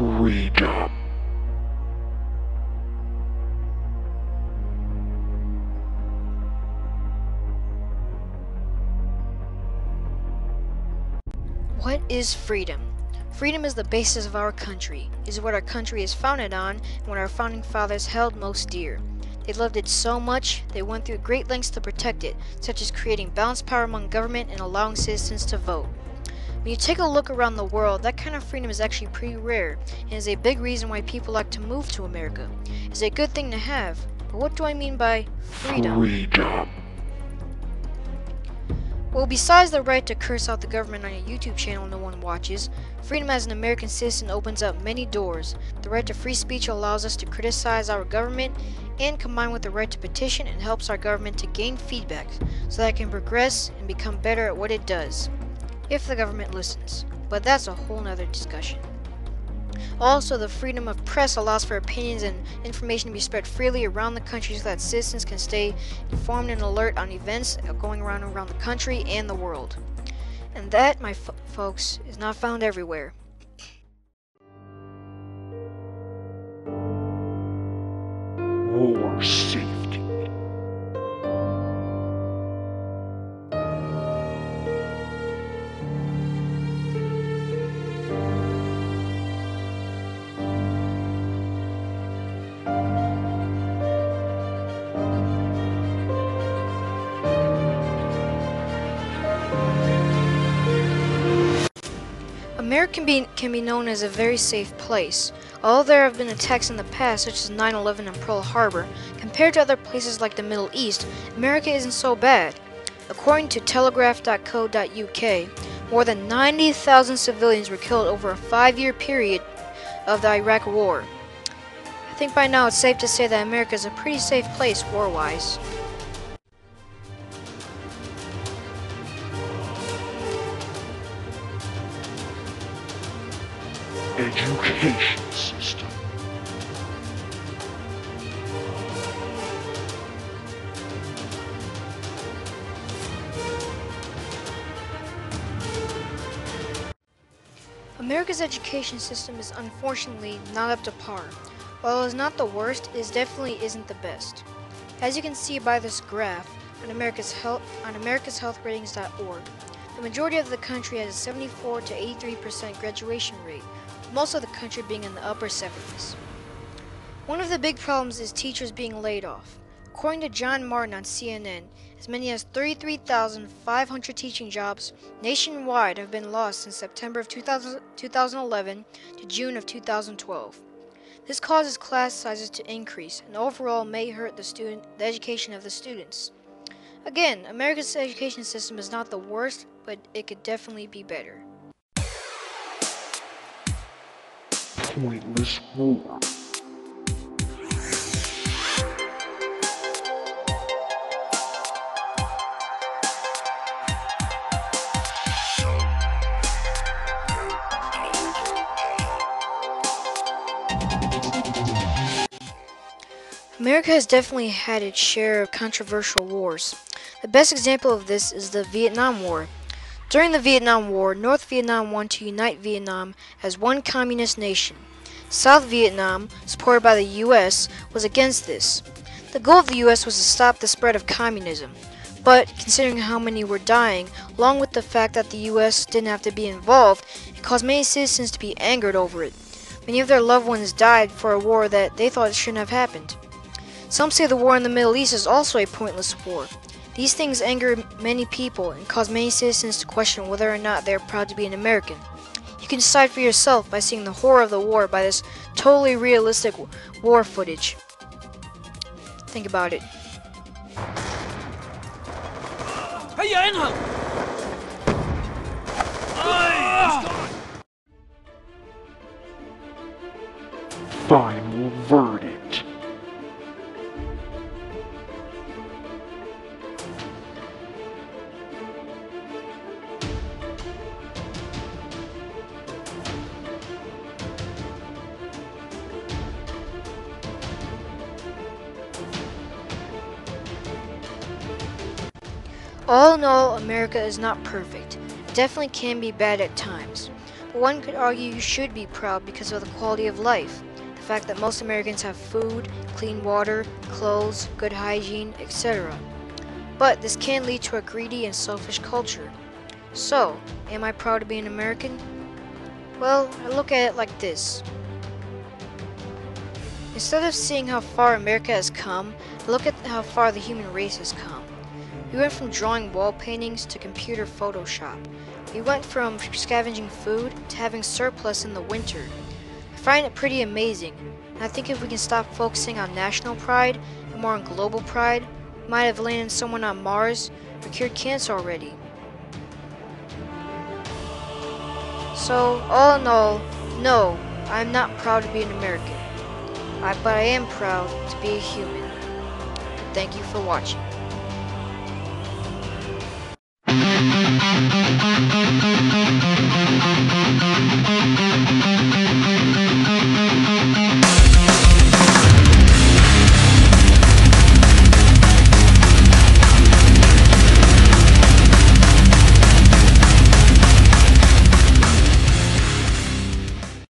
freedom. What is freedom? Freedom is the basis of our country. It is what our country is founded on and what our founding fathers held most dear. They loved it so much, they went through great lengths to protect it, such as creating balanced power among government and allowing citizens to vote. When you take a look around the world, that kind of freedom is actually pretty rare, and is a big reason why people like to move to America. It's a good thing to have, but what do I mean by freedom? Freedom. Well, besides the right to curse out the government on your YouTube channel no one watches, freedom as an American citizen opens up many doors. The right to free speech allows us to criticize our government, and combined with the right to petition, it helps our government to gain feedback so that it can progress and become better at what it does, if the government listens. But that's a whole nother discussion. Also, the freedom of press allows for opinions and information to be spread freely around the country so that citizens can stay informed and alert on events going around the country and the world. And that, my folks, is not found everywhere. War safety. America can be known as a very safe place. Although there have been attacks in the past, such as 9/11 and Pearl Harbor, compared to other places like the Middle East, America isn't so bad. According to telegraph.co.uk, more than 90,000 civilians were killed over a 5-year period of the Iraq War. I think by now it's safe to say that America is a pretty safe place war-wise. Education system. America's education system is unfortunately not up to par. While it is not the worst, it definitely isn't the best. As you can see by this graph on americashealthratings.org, the majority of the country has a 74 to 83% graduation rate, with most of the country being in the upper 70s. One of the big problems is teachers being laid off. According to John Martin on CNN, as many as 33,500 teaching jobs nationwide have been lost since September of 2011 to June of 2012. This causes class sizes to increase and overall may hurt the education of the students. Again, America's education system is not the worst, but it could definitely be better. Pointless war. America has definitely had its share of controversial wars. The best example of this is the Vietnam War. During the Vietnam War, North Vietnam wanted to unite Vietnam as one communist nation. South Vietnam, supported by the U.S., was against this. The goal of the U.S. was to stop the spread of communism. But, considering how many were dying, along with the fact that the U.S. didn't have to be involved, it caused many citizens to be angered over it. Many of their loved ones died for a war that they thought shouldn't have happened. Some say the war in the Middle East is also a pointless war. These things anger many people and cause many citizens to question whether or not they are proud to be an American. You can decide for yourself by seeing the horror of the war by this totally realistic war footage. Think about it. هيا انهض! Final verdict. All in all, America is not perfect. It definitely can be bad at times. But one could argue you should be proud because of the quality of life. The fact that most Americans have food, clean water, clothes, good hygiene, etc. But this can lead to a greedy and selfish culture. So, am I proud to be an American? Well, I look at it like this. Instead of seeing how far America has come, I look at how far the human race has come. We went from drawing wall paintings to computer Photoshop. We went from scavenging food to having surplus in the winter. I find it pretty amazing, and I think if we can stop focusing on national pride and more on global pride, we might have landed someone on Mars or cured cancer already. So, all in all, no, I am not proud to be an American. But I am proud to be a human. Thank you for watching.